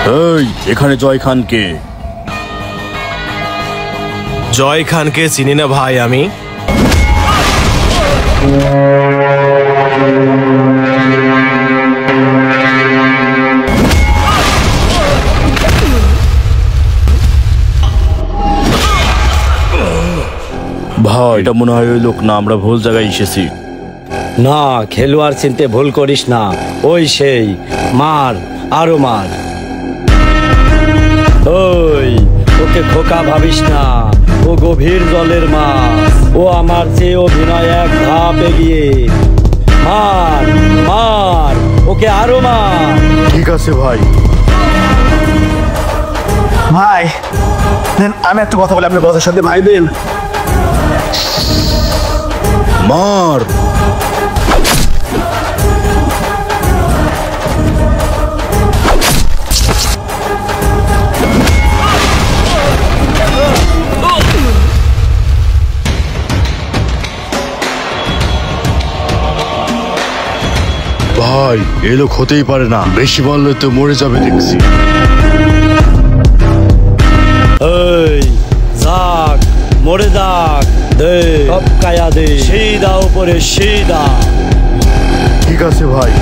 এই এখানে জয় খান কে? জয় খানকে চিনি না ভাই আমি। ভাই এটা মনে হয় ওই লোক না, আমরা ভুল জায়গায় এসেছি। না, খেলোয়াড় চিনতে ভুল করিস না, ওই সেই। মার, আরো মার। ওই ওকে খোকা ভাবিস না, ও গভীর জলের মাছ। ও আমার চেয়ে অভিনয় এক ধাপ এগিয়ে। মার মার, ওকে আরো মার। ঠিক আছে ভাই। ভাই আমি একটা কথা বলি, আপনি বসের সাথে ভাই দেন। মার। ভাই এ লোক হতেই পারে না, বেশি বললে তো মরে যাবে দেখছি। এই যাক, মরে যাক, দে কায়া দে, সিধা উপরে সিধা। ঠিক আছে ভাই।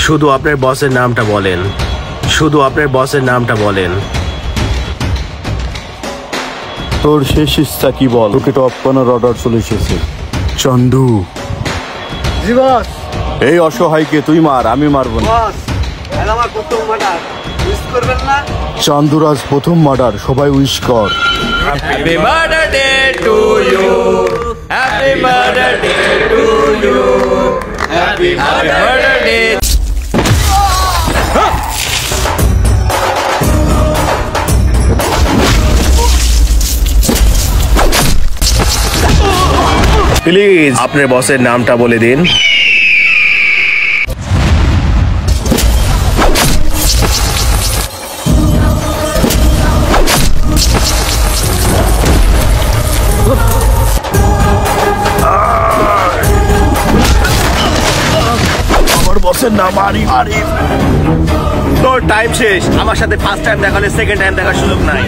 শুধু আপনার বসের নামটা বলেন, শুধু আপনার বসের নামটা বলেন। তোর শেষ ইচ্ছা কি বল? তোকে টপ করার অর্ডার চলে এসেছে। চন্দু। জি বস। এই অসহায়কে তুই মার, আমি মারবো না। বস আমার প্রথম মার্ডার, মিস করবেন না। চান্দুরাজ প্রথম মার্ডার, সবাই উইশ কর। Happy murder day to you, happy murder day to you, happy murder day. Please আপনার বসের নামটা বলে দিন। আমার বসের নাম আরিফ। তোর টাইম শেষ। আমার সাথে ফার্স্ট টাইম দেখালে সেকেন্ড টাইম দেখার সুযোগ নাই।